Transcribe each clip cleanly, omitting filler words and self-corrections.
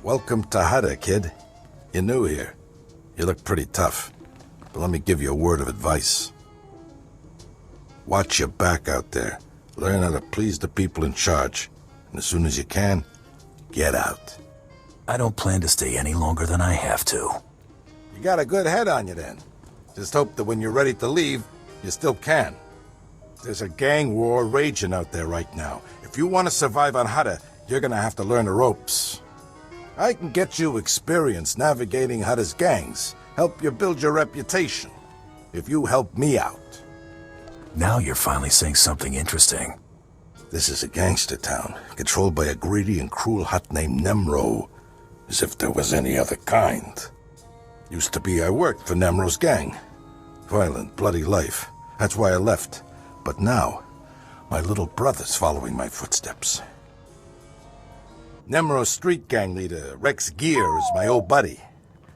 Welcome to Hutta, kid. You're new here. You look pretty tough. But let me give you a word of advice. Watch your back out there. Learn how to please the people in charge. And as soon as you can, get out. I don't plan to stay any longer than I have to. You got a good head on you then. Just hope that when you're ready to leave, you still can. There's a gang war raging out there right now. If you want to survive on Hutta, you're gonna have to learn the ropes. I can get you experience navigating Hutta's gangs, help you build your reputation, if you help me out. Now you're finally saying something interesting. This is a gangster town, controlled by a greedy and cruel Hutt named Nemro. As if there was any other kind. Used to be I worked for Nemro's gang. Violent, bloody life. That's why I left. But now, my little brother's following my footsteps. Nemro's street gang leader, Rex Gear, is my old buddy.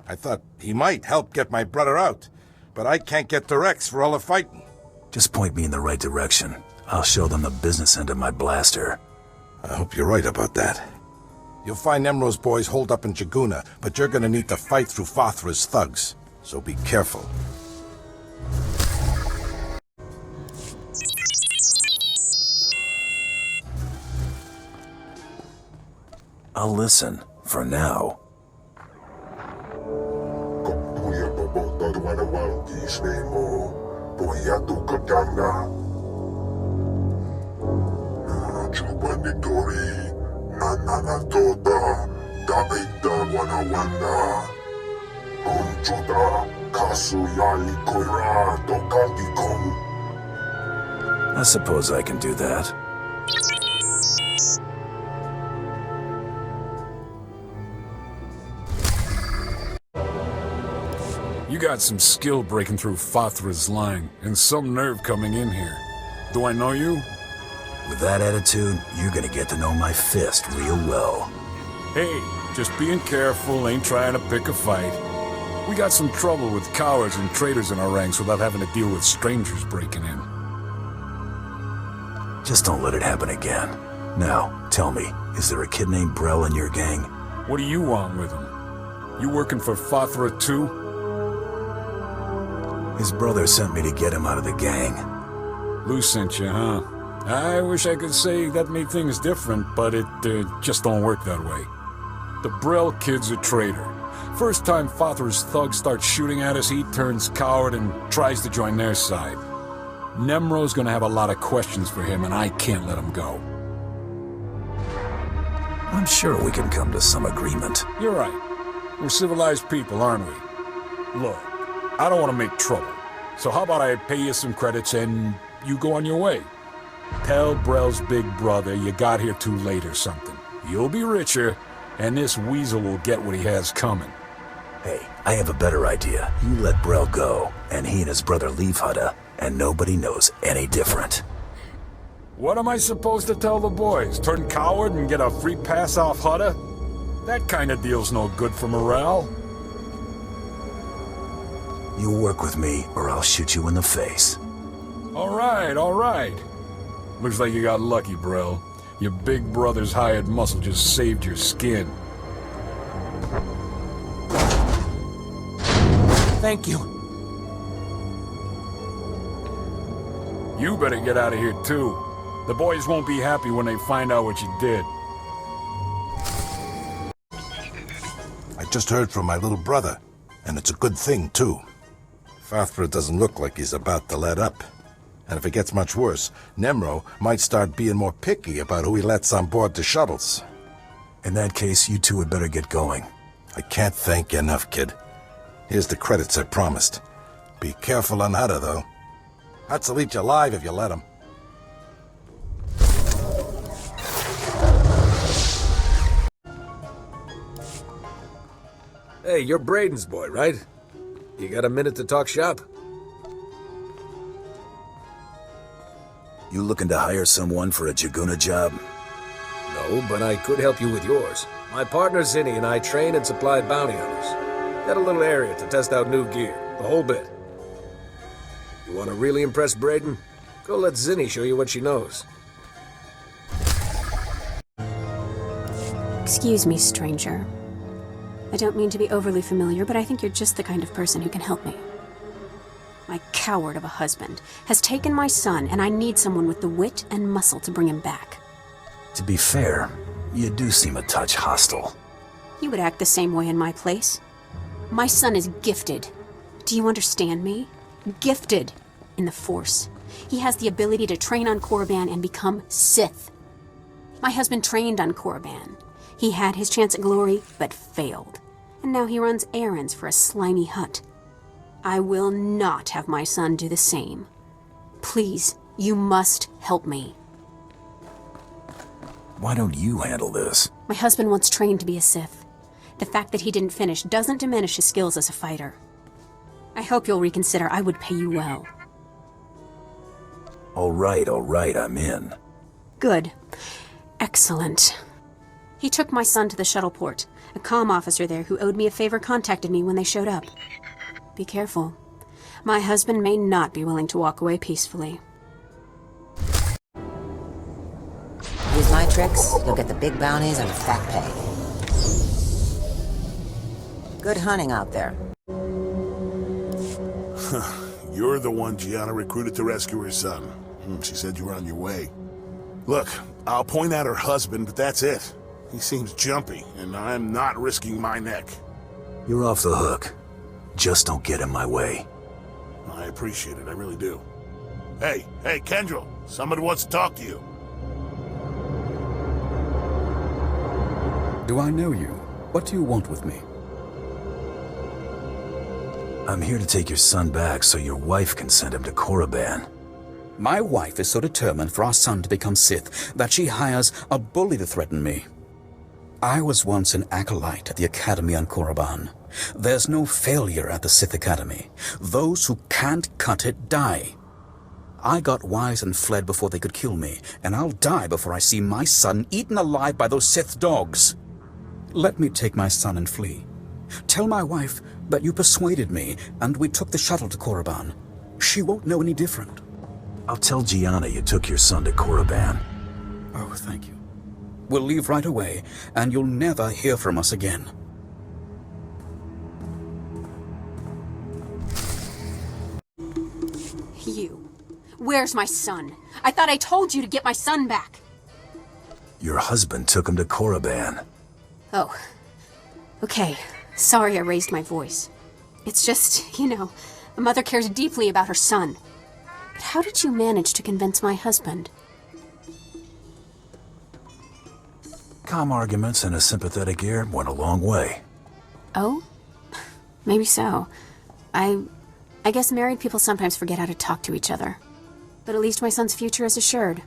I thought he might help get my brother out, but I can't get to Rex for all the fighting. Just point me in the right direction. I'll show them the business end of my blaster. I hope you're right about that. You'll find Nemro's boys holed up in Jaguna, but you're gonna need to fight through Fothra's thugs, so be careful. I'll listen, for now. I suppose I can do that. You got some skill breaking through Fothra's line, and some nerve coming in here. Do I know you? With that attitude, you're gonna get to know my fist real well. Hey, just being careful, ain't trying to pick a fight. We got some trouble with cowards and traitors in our ranks without having to deal with strangers breaking in. Just don't let it happen again. Now, tell me, is there a kid named Brel in your gang? What do you want with him? You working for Fothra too? His brother sent me to get him out of the gang. Lou sent you, huh? I wish I could say that made things different, but it just don't work that way. The Brel kid's a traitor. First time Fothra's thugs start shooting at us, he turns coward and tries to join their side. Nemro's gonna have a lot of questions for him, and I can't let him go. I'm sure we can come to some agreement. You're right. We're civilized people, aren't we? Look, I don't want to make trouble. So how about I pay you some credits and you go on your way? Tell Brel's big brother you got here too late or something. You'll be richer, and this weasel will get what he has coming. Hey, I have a better idea. You let Brel go, and he and his brother leave Hutta, and nobody knows any different. What am I supposed to tell the boys? Turn coward and get a free pass off Hutta? That kind of deal's no good for morale. You work with me, or I'll shoot you in the face. All right, all right. Looks like you got lucky, Brel. Your big brother's hired muscle just saved your skin. Thank you. You better get out of here, too. The boys won't be happy when they find out what you did. I just heard from my little brother, and it's a good thing, too. Fothra doesn't look like he's about to let up. And if it gets much worse, Nemro might start being more picky about who he lets on board the shuttles. In that case, you two had better get going. I can't thank you enough, kid. Here's the credits I promised. Be careful on Hutta, though. Hutt'll eat you alive if you let him. Hey, you're Braden's boy, right? You got a minute to talk shop? You looking to hire someone for a Jaguna job? No, but I could help you with yours. My partner Zinni and I train and supply bounty hunters. Got a little area to test out new gear, the whole bit. You want to really impress Braden? Go let Zinni show you what she knows. Excuse me, stranger. I don't mean to be overly familiar, but I think you're just the kind of person who can help me. My coward of a husband has taken my son, and I need someone with the wit and muscle to bring him back. To be fair, you do seem a touch hostile. You would act the same way in my place. My son is gifted. Do you understand me? Gifted in the Force. He has the ability to train on Korriban and become Sith. My husband trained on Korriban. He had his chance at glory, but failed. And now he runs errands for a slimy Hutt. I will not have my son do the same. Please, you must help me. Why don't you handle this? My husband once trained to be a Sith. The fact that he didn't finish doesn't diminish his skills as a fighter. I hope you'll reconsider. I would pay you well. All right, I'm in. Good. Excellent. He took my son to the shuttle port. A comm officer there who owed me a favor contacted me when they showed up. Be careful. My husband may not be willing to walk away peacefully. Use my tricks, you'll get the big bounties and the fat pay. Good hunting out there. You're the one Gianna recruited to rescue her son. She said you were on your way. Look, I'll point out her husband, but that's it. He seems jumpy, and I'm not risking my neck. You're off the hook. Just don't get in my way. I appreciate it, I really do. Hey, Kendrell, somebody wants to talk to you. Do I know you? What do you want with me? I'm here to take your son back so your wife can send him to Korriban. My wife is so determined for our son to become Sith that she hires a bully to threaten me. I was once an acolyte at the Academy on Korriban. There's no failure at the Sith Academy. Those who can't cut it die. I got wise and fled before they could kill me, and I'll die before I see my son eaten alive by those Sith dogs. Let me take my son and flee. Tell my wife that you persuaded me, and we took the shuttle to Korriban. She won't know any different. I'll tell Gianna you took your son to Korriban. Oh, thank you. We'll leave right away, and you'll never hear from us again. You. Where's my son? I thought I told you to get my son back. Your husband took him to Korriban. Oh. Okay. Sorry I raised my voice. It's just, a mother cares deeply about her son. But how did you manage to convince my husband? Calm arguments and a sympathetic ear went a long way. Oh? Maybe so. I guess married people sometimes forget how to talk to each other. But at least my son's future is assured.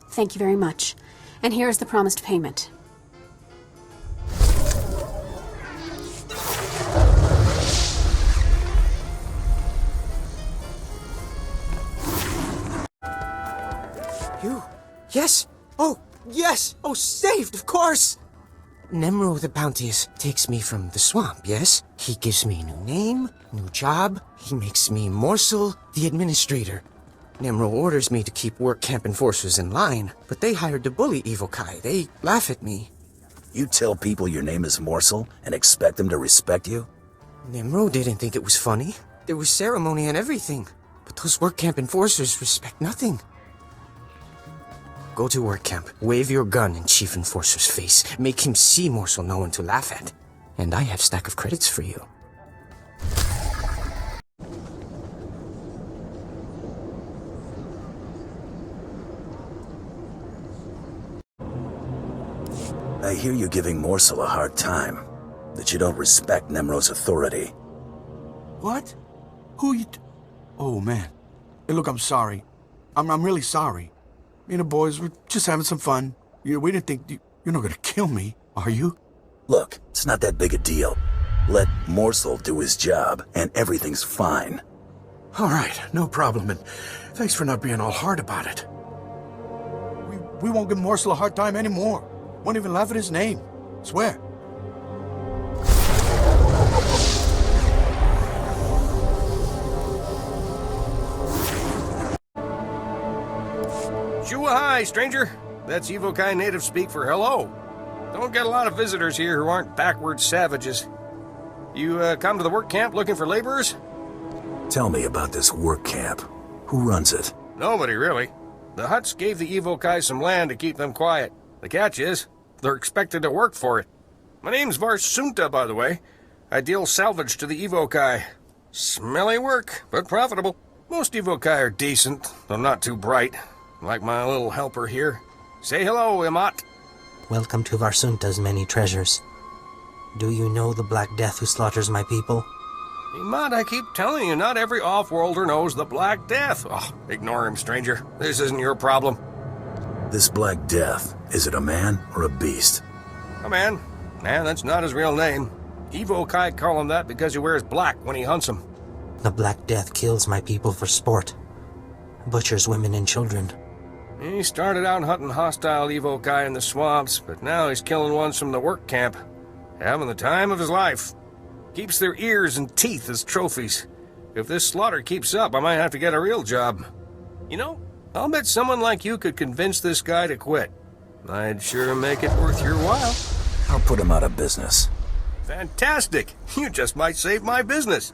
Thank you very much. And here is the promised payment. You? Yes! Oh, yes! Oh, saved, of course! Nemro the Bounteous takes me from the swamp, yes? He gives me a new name, new job. He makes me Morsel, the administrator. Nemro orders me to keep work camp enforcers in line, but they hired to bully Evil Kai. They laugh at me. You tell people your name is Morsel and expect them to respect you? Nemro didn't think it was funny. There was ceremony and everything. But those work camp enforcers respect nothing. Go to work camp, wave your gun in Chief Enforcer's face, make him see Morsel no one to laugh at. And I have stack of credits for you. I hear you giving Morsel a hard time. That you don't respect Nemro's authority. What? Who you... Oh, man. Hey, look, I'm sorry. I'm really sorry. Me and the boys were just having some fun. We didn't think... You're not gonna kill me, are you? Look, it's not that big a deal. Let Morsel do his job, and everything's fine. All right, no problem, and thanks for not being all hard about it. We won't give Morsel a hard time anymore. Won't even laugh at his name. Swear. Hi, stranger. That's Evo Kai native speak for hello. Don't get a lot of visitors here who aren't backward savages. You come to the work camp looking for laborers? Tell me about this work camp. Who runs it? Nobody, really. The Hutts gave the Evokai some land to keep them quiet. The catch is, they're expected to work for it. My name's SWTOR, by the way. I deal salvage to the Evokai. Smelly work, but profitable. Most Evokai are decent, though not too bright. Like my little helper here. Say hello, Imat. Welcome to SWTOR's many treasures. Do you know the Black Death who slaughters my people? Imat, I keep telling you, not every off-worlder knows the Black Death. Oh, ignore him, stranger. This isn't your problem. This Black Death, is it a man or a beast? A man. Man, that's not his real name. Evokai call him that because he wears black when he hunts them. The Black Death kills my people for sport. Butchers women and children. He started out hunting hostile Evokai in the swamps, but now he's killing ones from the work camp. Having the time of his life. Keeps their ears and teeth as trophies. If this slaughter keeps up, I might have to get a real job. You know, I'll bet someone like you could convince this guy to quit. I'd sure make it worth your while. I'll put him out of business. Fantastic! You just might save my business.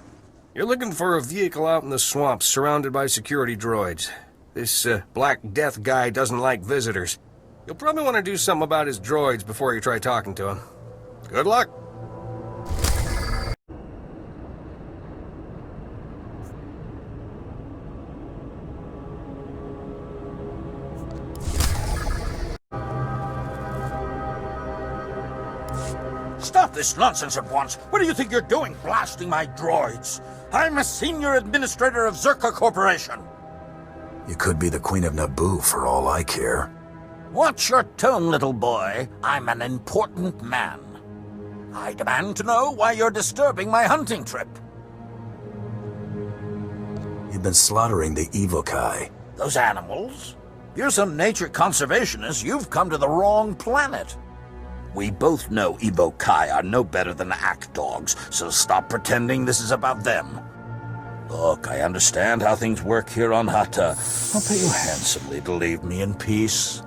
You're looking for a vehicle out in the swamps surrounded by security droids. This Black Death guy doesn't like visitors. You'll probably want to do something about his droids before you try talking to him. Good luck. Stop this nonsense at once. What do you think you're doing, blasting my droids? I'm a senior administrator of Zerka Corporation. You could be the Queen of Naboo for all I care. Watch your tone, little boy. I'm an important man. I demand to know why you're disturbing my hunting trip. You've been slaughtering the Evokai. Those animals? If you're some nature conservationist, you've come to the wrong planet. We both know Evokai are no better than act dogs, so stop pretending this is about them. Look, I understand how things work here on Hutta. I'll pay you handsomely to leave me in peace.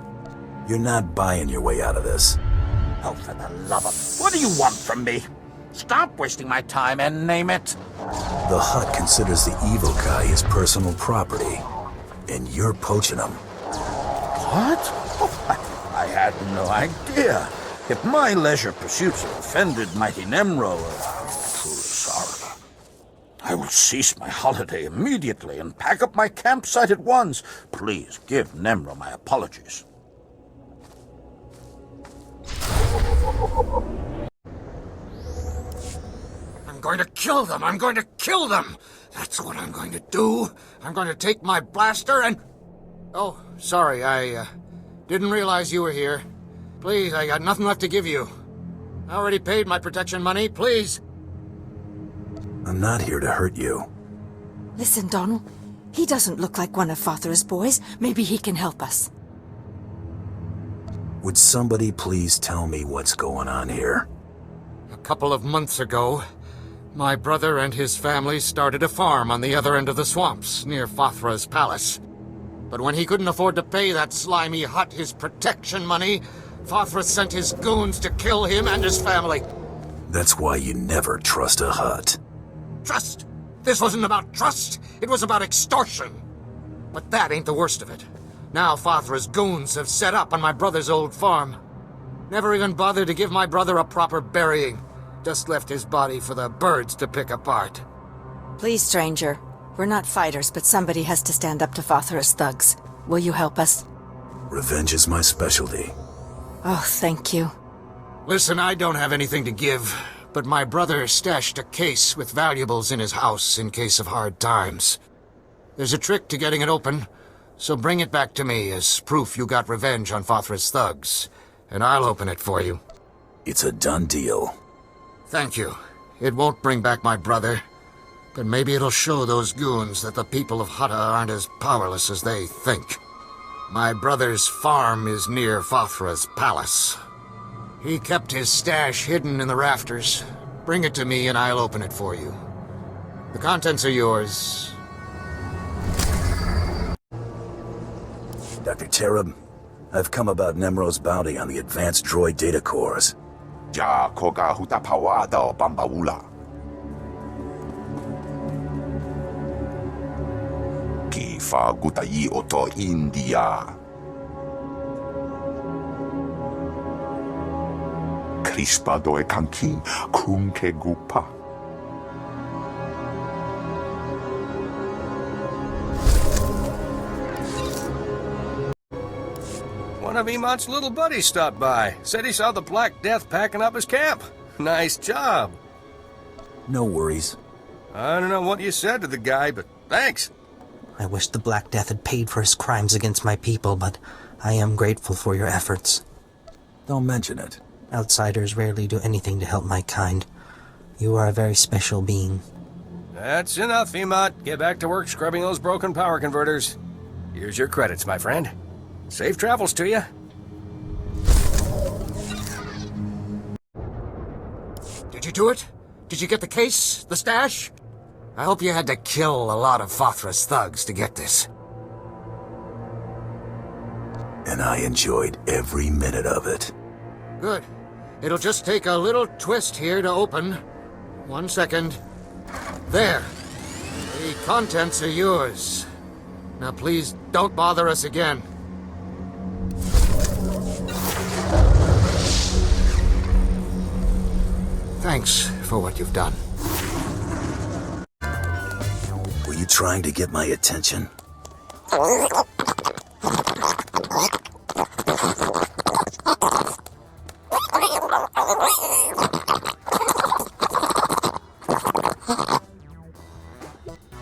You're not buying your way out of this. Oh, for the love of... What do you want from me? Stop wasting my time and name it. The Hutt considers the Evokai his personal property, and you're poaching them. What? Oh, I had no idea. If my leisure pursuits have offended mighty Nemro, I'm truly sorry. I will cease my holiday immediately and pack up my campsite at once. Please give Nemro my apologies. I'm going to kill them! I'm going to kill them! That's what I'm going to do. I'm going to take my blaster and... Oh, sorry, I didn't realize you were here. Please, I got nothing left to give you. I already paid my protection money, please. I'm not here to hurt you. Listen, Donald. He doesn't look like one of Father's boys. Maybe he can help us. Would somebody please tell me what's going on here? A couple of months ago, my brother and his family started a farm on the other end of the swamps, near Fathra's palace. But when he couldn't afford to pay that slimy Hutt his protection money, Fathra sent his goons to kill him and his family. That's why you never trust a Hutt. Trust? This wasn't about trust. It was about extortion. But that ain't the worst of it. Now Fathra's goons have set up on my brother's old farm. Never even bothered to give my brother a proper burying. Just left his body for the birds to pick apart. Please, stranger. We're not fighters, but somebody has to stand up to Fathra's thugs. Will you help us? Revenge is my specialty. Oh, thank you. Listen, I don't have anything to give, but my brother stashed a case with valuables in his house in case of hard times. There's a trick to getting it open, so bring it back to me as proof you got revenge on Fathra's thugs, and I'll open it for you. It's a done deal. Thank you. It won't bring back my brother, but maybe it'll show those goons that the people of Hutta aren't as powerless as they think. My brother's farm is near Fathra's palace. He kept his stash hidden in the rafters. Bring it to me and I'll open it for you. The contents are yours. Dr. Tereb, I've come about Nemro's bounty on the advanced droid data cores. fa gutai oto India. Crispa doe kanki kunke gupa. One of Emot's little buddies stopped by. Said he saw the Black Death packing up his camp. Nice job. No worries. I don't know what you said to the guy, but thanks. I wish the Black Death had paid for his crimes against my people, but I am grateful for your efforts. Don't mention it. Outsiders rarely do anything to help my kind. You are a very special being. That's enough, Emot. Get back to work scrubbing those broken power converters. Here's your credits, my friend. Safe travels to you. Did you do it? Did you get the case? The stash? I hope you had to kill a lot of Fothra's thugs to get this. And I enjoyed every minute of it. Good. It'll just take a little twist here to open. 1 second. There. The contents are yours. Now please don't bother us again. Thanks for what you've done. Were you trying to get my attention?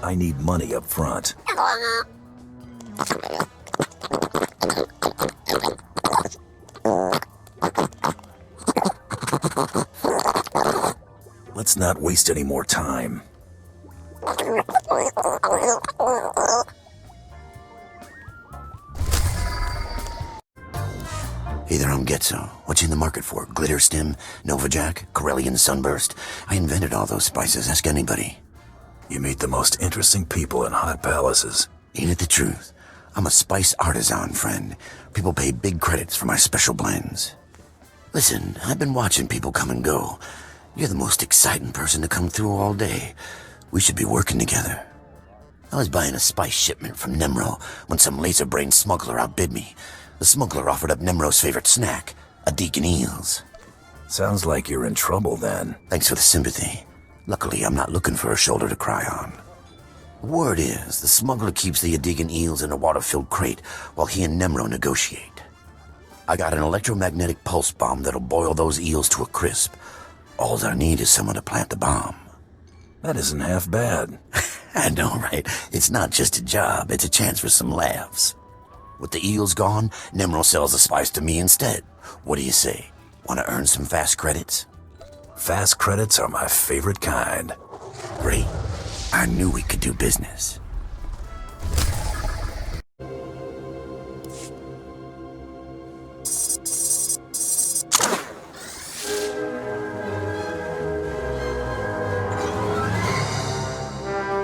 I need money up front. Let's not waste any more time. Hey there, I'm Getzo. What you in the market for? Glitter Stem, Nova Jack, Corellian Sunburst? I invented all those spices. Ask anybody. You meet the most interesting people in hot palaces. Ain't it the truth? I'm a spice artisan, friend. People pay big credits for my special blends. Listen, I've been watching people come and go. You're the most exciting person to come through all day. We should be working together. I was buying a spice shipment from Nemro when some laser-brained smuggler outbid me. The smuggler offered up Nemro's favorite snack, a Deacon Eels. Sounds like you're in trouble then. Thanks for the sympathy. Luckily, I'm not looking for a shoulder to cry on. Word is, the smuggler keeps the Adigan eels in a water-filled crate while he and Nemro negotiate. I got an electromagnetic pulse bomb that'll boil those eels to a crisp. All I need is someone to plant the bomb. That isn't half bad. I know, right? It's not just a job, it's a chance for some laughs. With the eels gone, Nemro sells the spice to me instead. What do you say? Want to earn some fast credits? Fast credits are my favorite kind. Great. I knew we could do business.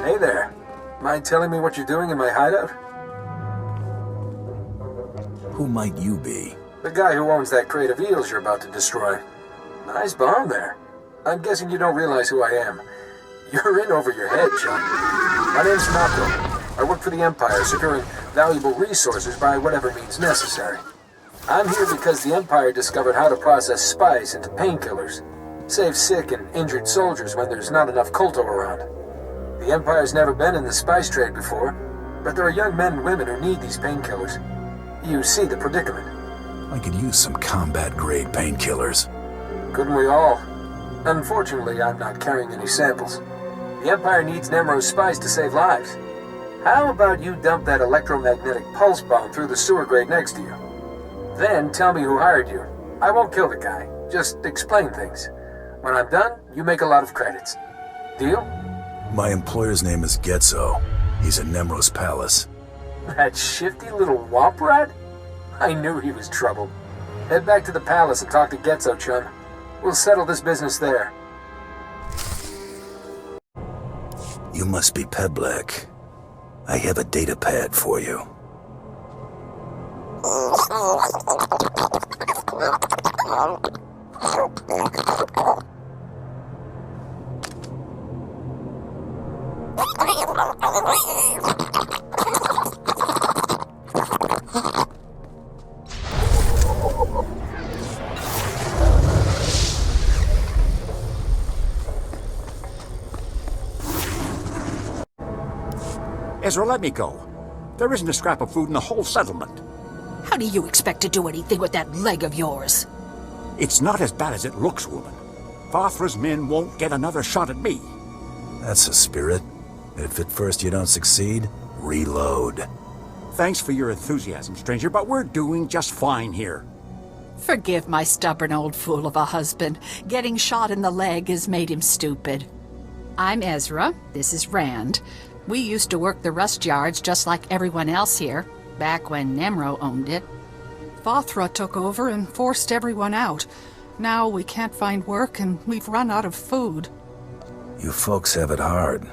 Hey there. Mind telling me what you're doing in my hideout? Who might you be? The guy who owns that crate of eels you're about to destroy. Nice bomb there. I'm guessing you don't realize who I am. You're in over your head, John. My name's Mako. I work for the Empire, securing valuable resources by whatever means necessary. I'm here because the Empire discovered how to process spice into painkillers. Save sick and injured soldiers when there's not enough colto around. The Empire's never been in the spice trade before, but there are young men and women who need these painkillers. You see the predicament. I could use some combat-grade painkillers. Couldn't we all? Unfortunately, I'm not carrying any samples. The Empire needs Nemro's spice to save lives. How about you dump that electromagnetic pulse bomb through the sewer grate next to you? Then tell me who hired you. I won't kill the guy, just explain things. When I'm done, you make a lot of credits. Deal? My employer's name is Getzo. He's in Nemro's palace. That shifty little womp rat? I knew he was trouble. Head back to the palace and talk to Getzo, chum. We'll settle this business there. You must be Peblek. I have a data pad for you. Ezra, let me go. There isn't a scrap of food in the whole settlement. How do you expect to do anything with that leg of yours? It's not as bad as it looks, woman. Fathra's men won't get another shot at me. That's the spirit. If at first you don't succeed, reload. Thanks for your enthusiasm, stranger, but we're doing just fine here. Forgive my stubborn old fool of a husband. Getting shot in the leg has made him stupid. I'm Ezra. This is Rand. We used to work the rust yards just like everyone else here, back when Nemro owned it. Fathra took over and forced everyone out. Now we can't find work and we've run out of food. You folks have it hard.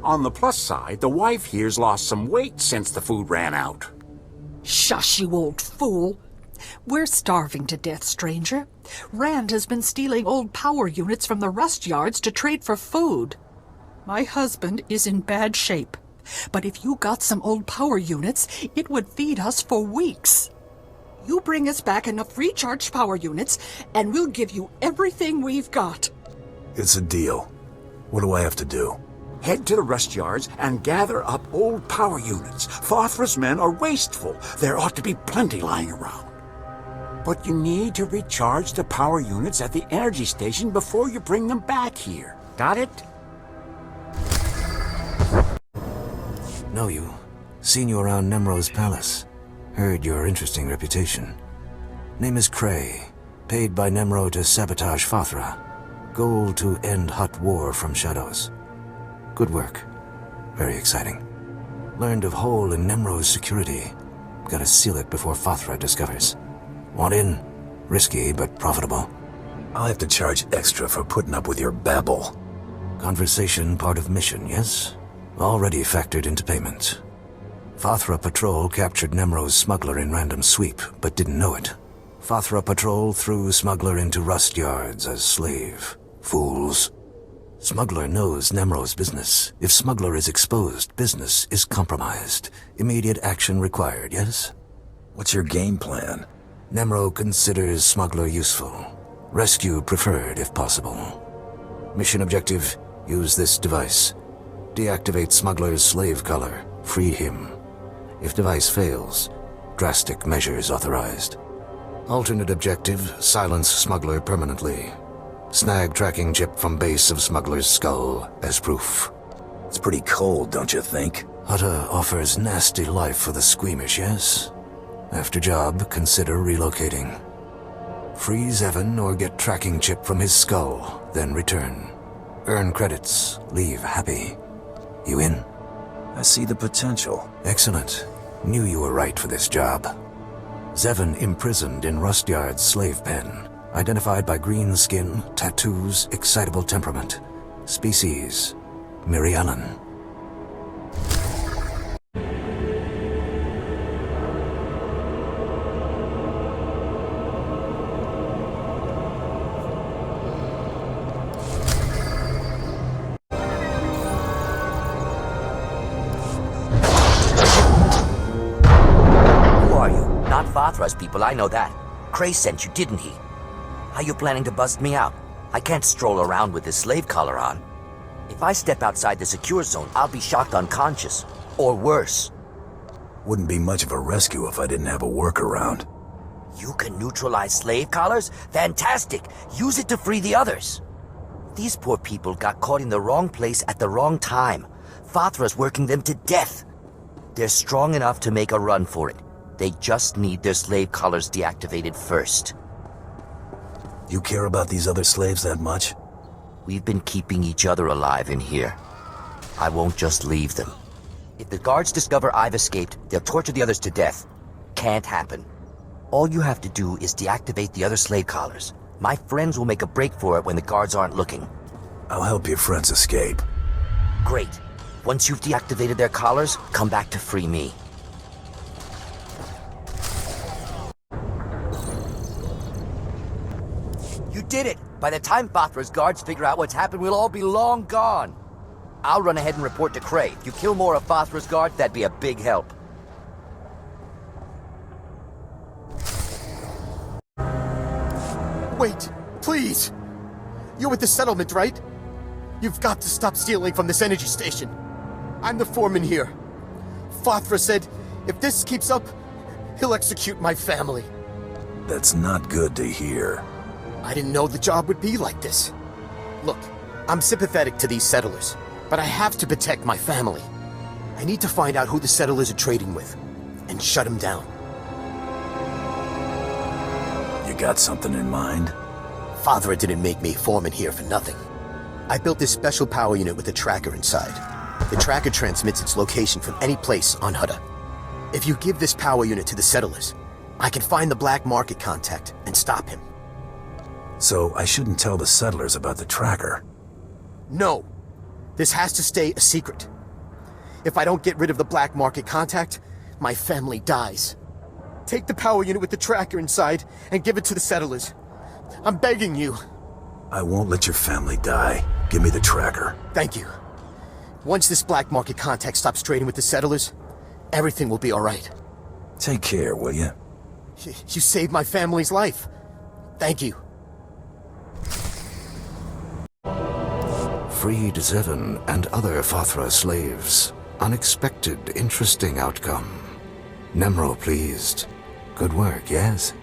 On the plus side, the wife here's lost some weight since the food ran out. Shush, you old fool. We're starving to death, stranger. Rand has been stealing old power units from the rust yards to trade for food. My husband is in bad shape, but if you got some old power units, it would feed us for weeks. You bring us back enough recharged power units, and we'll give you everything we've got. It's a deal. What do I have to do? Head to the rust yards and gather up old power units. Fathra's men are wasteful. There ought to be plenty lying around. But you need to recharge the power units at the energy station before you bring them back here. Got it? Know you. Seen you around Nemro's palace. Heard your interesting reputation. Name is Cray. Paid by Nemro to sabotage Fathra. Goal to end Hutt war from shadows. Good work. Very exciting. Learned of hole in Nemro's security. Gotta seal it before Fathra discovers. Want in? Risky, but profitable. I'll have to charge extra for putting up with your babble. Conversation part of mission, yes? Already factored into payment. Fathra Patrol captured Nemro's smuggler in random sweep, but didn't know it. Fathra Patrol threw smuggler into rust yards as slave. Fools. Smuggler knows Nemro's business. If smuggler is exposed, business is compromised. Immediate action required, yes? What's your game plan? Nemro considers smuggler useful. Rescue preferred if possible. Mission objective, use this device. Deactivate smuggler's slave collar. Free him. If device fails, drastic measures authorized. Alternate objective, silence smuggler permanently. Snag tracking chip from base of smuggler's skull as proof. It's pretty cold, don't you think? Hutta offers nasty life for the squeamish, yes? After job, consider relocating. Freeze Evan or get tracking chip from his skull, then return. Earn credits, leave happy. You in? I see the potential. Excellent. Knew you were right for this job. Zevon imprisoned in Rust Yard's slave pen. Identified by green skin, tattoos, excitable temperament. Species, Mirialan. Who are you? Not Fathra's people, I know that. Cray sent you, didn't he? How you planning to bust me out? I can't stroll around with this slave collar on. If I step outside the secure zone, I'll be shocked unconscious. Or worse. Wouldn't be much of a rescue if I didn't have a workaround. You can neutralize slave collars? Fantastic! Use it to free the others. These poor people got caught in the wrong place at the wrong time. Fathra's working them to death. They're strong enough to make a run for it. They just need their slave collars deactivated first. You care about these other slaves that much? We've been keeping each other alive in here. I won't just leave them. If the guards discover I've escaped, they'll torture the others to death. Can't happen. All you have to do is deactivate the other slave collars. My friends will make a break for it when the guards aren't looking. I'll help your friends escape. Great. Once you've deactivated their collars, come back to free me. You did it! By the time Fathra's guards figure out what's happened, we'll all be long gone. I'll run ahead and report to Cray. If you kill more of Fathra's guards, that'd be a big help. Wait, please! You're with the settlement, right? You've got to stop stealing from this energy station. I'm the foreman here. Fothra said if this keeps up, he'll execute my family. That's not good to hear. I didn't know the job would be like this. Look, I'm sympathetic to these settlers, but I have to protect my family. I need to find out who the settlers are trading with, and shut them down. You got something in mind? Father didn't make me foreman here for nothing. I built this special power unit with a tracker inside. The tracker transmits its location from any place on Hutta. If you give this power unit to the settlers, I can find the black market contact and stop him. So I shouldn't tell the settlers about the tracker? No. This has to stay a secret. If I don't get rid of the black market contact, my family dies. Take the power unit with the tracker inside and give it to the settlers. I'm begging you. I won't let your family die. Give me the tracker. Thank you. Once this black market contact stops trading with the settlers, everything will be all right. Take care, will you? You saved my family's life. Thank you. Freed Zevon and other Fothra slaves. Unexpected, interesting outcome. Nemro pleased. Good work, yes?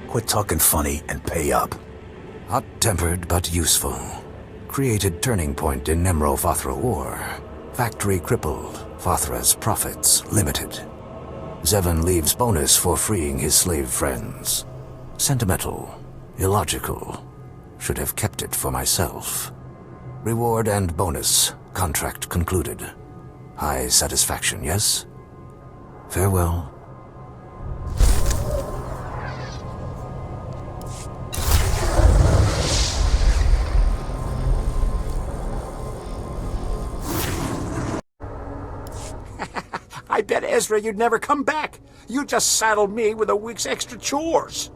Quit talking funny and pay up. Hot-tempered but useful. Created turning point in Nemro-Fothra war. Factory crippled. Fothra's profits limited. Zevon leaves bonus for freeing his slave friends. Sentimental. Illogical. Should have kept it for myself. Reward and bonus. Contract concluded. High satisfaction, yes? Farewell. I bet, Ezra, you'd never come back. You just saddled me with a week's extra chores.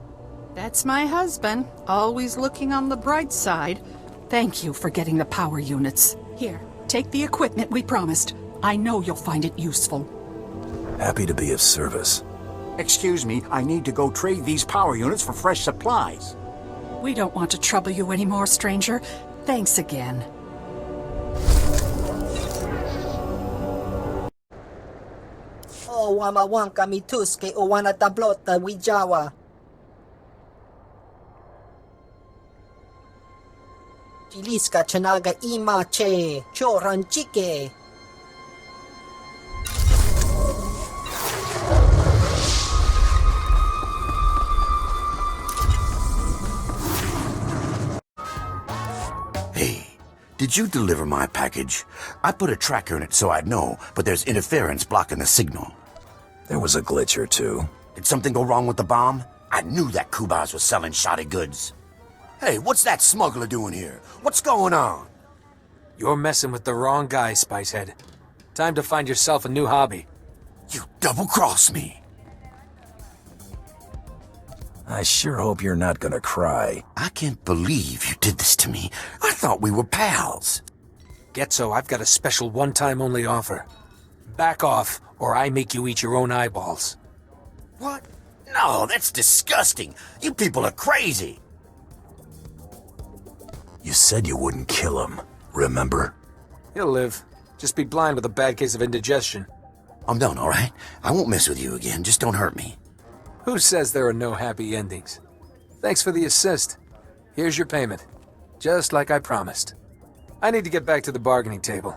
That's my husband, always looking on the bright side. Thank you for getting the power units. Here, take the equipment we promised. I know you'll find it useful. Happy to be of service. Excuse me, I need to go trade these power units for fresh supplies. We don't want to trouble you anymore, stranger. Thanks again. O wamawang kami tuske o wana tablota wijawa. Chiliska chanaga ima che choranchike. Hey, did you deliver my package? I put a tracker in it so I'd know, but there's interference blocking the signal. There was a glitch or two. Did something go wrong with the bomb? I knew that Kubas was selling shoddy goods. Hey, what's that smuggler doing here? What's going on? You're messing with the wrong guy, Spicehead. Time to find yourself a new hobby. You double-crossed me. I sure hope you're not gonna cry. I can't believe you did this to me. I thought we were pals. Getzo, I've got a special one-time only offer. Back off, or I make you eat your own eyeballs. What? No, that's disgusting. You people are crazy. You said you wouldn't kill him, remember? He'll live. Just be blind with a bad case of indigestion. I'm done, all right? I won't mess with you again. Just don't hurt me. Who says there are no happy endings? Thanks for the assist. Here's your payment. Just like I promised. I need to get back to the bargaining table.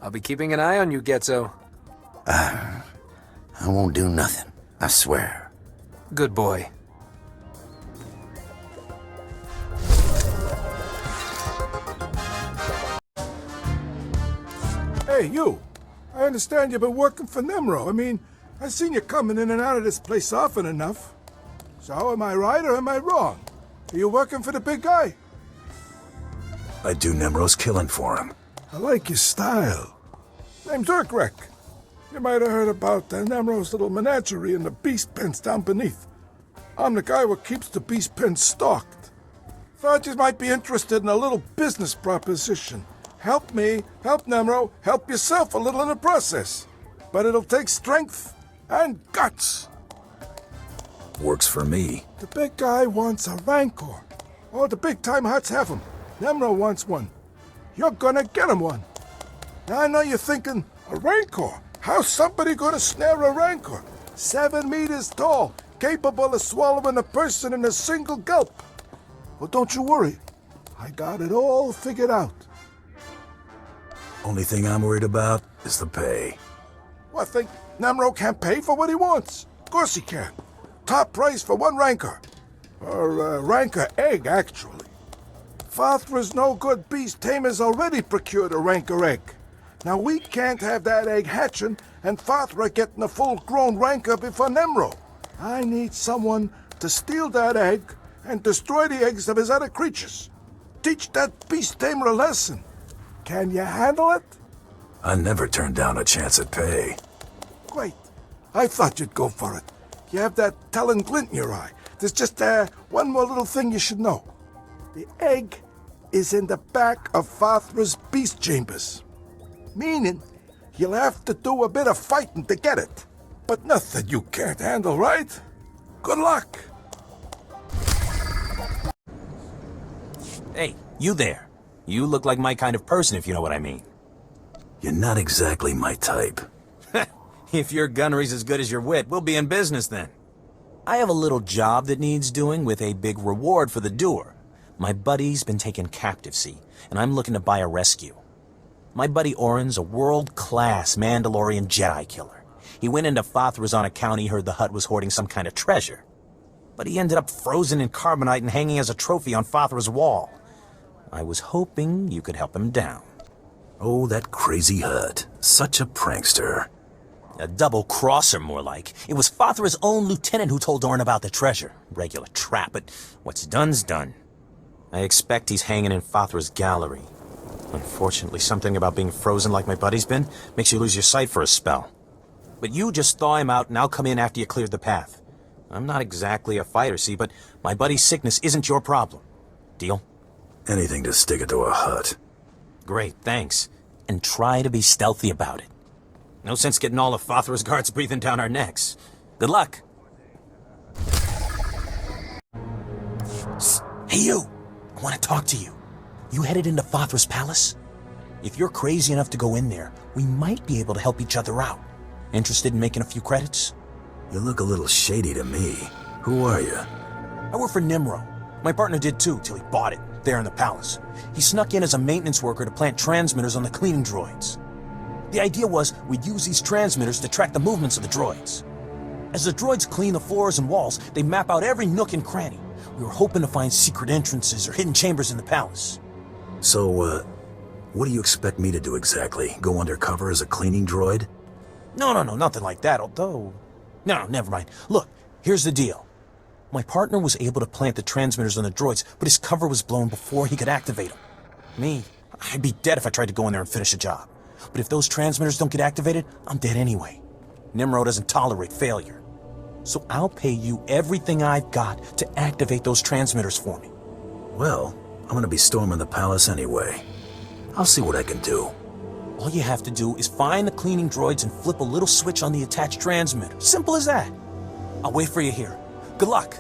I'll be keeping an eye on you, Getzo. I won't do nothing. I swear. Good boy. Hey, you. I understand you've been working for Nemro. I mean, I've seen you coming in and out of this place often enough. So am I right or am I wrong? Are you working for the big guy? I do Nemro's killing for him. I like your style. Name's Urkrek. You might have heard about Nemro's little menagerie in the beast pens down beneath. I'm the guy what keeps the beast pens stocked. Thought you might be interested in a little business proposition. Help me, help Nemro, help yourself a little in the process. But it'll take strength and guts. Works for me. The big guy wants a Rancor. All the big-time Hutts have them. Nemro wants one. You're gonna get him one. Now, I know you're thinking, a Rancor? How's somebody gonna snare a rancor? 7 meters tall, capable of swallowing a person in a single gulp. Well, don't you worry. I got it all figured out. Only thing I'm worried about is the pay. Well, I think Nemro can't pay for what he wants. Of course he can. Top price for 1 rancor. Or rancor egg, actually. Fathra's no-good beast tamers already procured a rancor egg. Now we can't have that egg hatching and Fathra getting a full-grown rancor before Nemro. I need someone to steal that egg and destroy the eggs of his other creatures. Teach that beast tamer a lesson. Can you handle it? I never turned down a chance at pay. Great. I thought you'd go for it. You have that telling glint in your eye. There's just one more little thing you should know. The egg is in the back of Fathra's beast chambers. Meaning, you'll have to do a bit of fighting to get it. But nothing you can't handle, right? Good luck. Hey, you there. You look like my kind of person, if you know what I mean. You're not exactly my type. If your gunnery's as good as your wit, we'll be in business then. I have a little job that needs doing with a big reward for the doer. My buddy's been taken captive, see, and I'm looking to buy a rescue. My buddy Orin's a world-class Mandalorian Jedi killer. He went into Fathra's on account he heard the Hutt was hoarding some kind of treasure. But he ended up frozen in carbonite and hanging as a trophy on Fathra's wall. I was hoping you could help him down. Oh, that crazy Hutt. Such a prankster. A double-crosser, more like. It was Fathra's own lieutenant who told Orin about the treasure. Regular trap, but what's done's done. I expect he's hanging in Fathra's gallery. Unfortunately, something about being frozen like my buddy's been makes you lose your sight for a spell. But you just thaw him out and I'll come in after you cleared the path. I'm not exactly a fighter, see, but my buddy's sickness isn't your problem. Deal? Anything to stick it to a Hutt. Great, thanks. And try to be stealthy about it. No sense getting all of Fathra's guards breathing down our necks. Good luck. Hey, you! I want to talk to you. You headed into Fathra's palace? If you're crazy enough to go in there, we might be able to help each other out. Interested in making a few credits? You look a little shady to me. Who are you? I work for Nimro. My partner did too, till he bought it, there in the palace. He snuck in as a maintenance worker to plant transmitters on the cleaning droids. The idea was we'd use these transmitters to track the movements of the droids. As the droids clean the floors and walls, they map out every nook and cranny. We were hoping to find secret entrances or hidden chambers in the palace. So, what do you expect me to do exactly? Go undercover as a cleaning droid? No, nothing like that, although... No, never mind. Look, here's the deal. My partner was able to plant the transmitters on the droids, but his cover was blown before he could activate them. Me, I'd be dead if I tried to go in there and finish the job. But if those transmitters don't get activated, I'm dead anyway. Nimro doesn't tolerate failure. So I'll pay you everything I've got to activate those transmitters for me. Well, I'm gonna be storming the palace anyway. I'll see what I can do. All you have to do is find the cleaning droids and flip a little switch on the attached transmitter. Simple as that. I'll wait for you here. Good luck.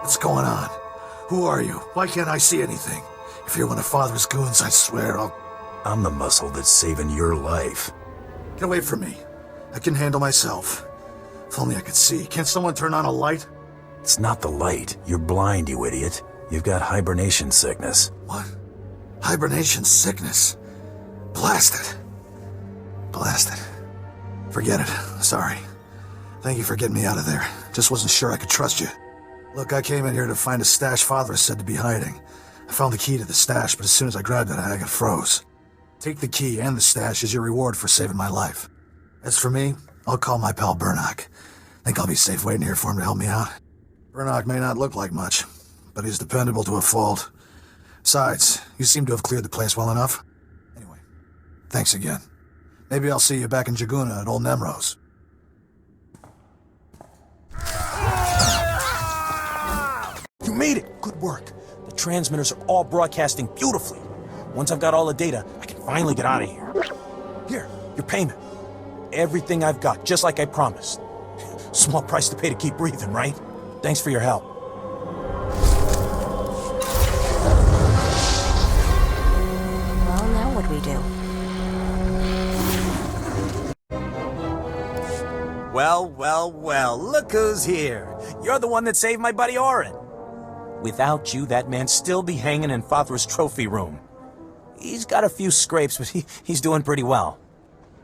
What's going on? Who are you? Why can't I see anything? If you're one of Father's goons, I swear I'm the muscle that's saving your life. Get away from me. I can handle myself. If only I could see. Can't someone turn on a light? It's not the light. You're blind, you idiot. You've got hibernation sickness. What? Hibernation sickness? Blast it. Blast it. Forget it. Sorry. Thank you for getting me out of there. Just wasn't sure I could trust you. Look, I came in here to find a stash Father is said to be hiding. I found the key to the stash, but as soon as I grabbed it, I got froze. Take the key and the stash as your reward for saving my life. As for me, I'll call my pal Burnock. Think I'll be safe waiting here for him to help me out. Burnock may not look like much, but he's dependable to a fault. Besides, you seem to have cleared the place well enough. Anyway, thanks again. Maybe I'll see you back in Jaguna at Old Nemro's. You made it! Good work. The transmitters are all broadcasting beautifully. Once I've got all the data, I can finally get out of here. Here, your payment. Everything I've got, just like I promised. Small price to pay to keep breathing, right? Thanks for your help. Well, now what do we do? Well, look who's here. You're the one that saved my buddy Orin. Without you, that man'd still be hanging in Fothra's trophy room. He's got a few scrapes, but he's doing pretty well.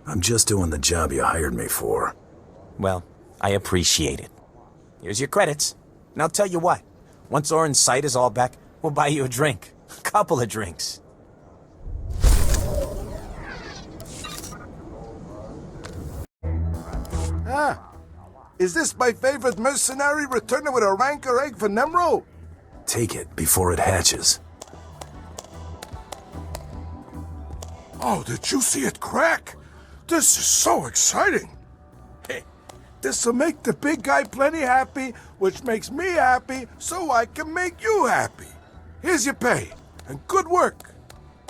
I'm just doing the job you hired me for. Well, I appreciate it. Here's your credits. And I'll tell you what, once Orin's sight is all back, we'll buy you a drink. A couple of drinks. Ah, is this my favorite mercenary returning with a rancor egg for Nemro? Take it before it hatches. Oh, did you see it crack? This is so exciting. Hey, this'll make the big guy plenty happy, which makes me happy, so I can make you happy. Here's your pay, and good work.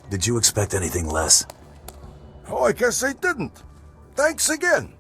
Did you expect anything less? Oh, I guess I didn't. Thanks again.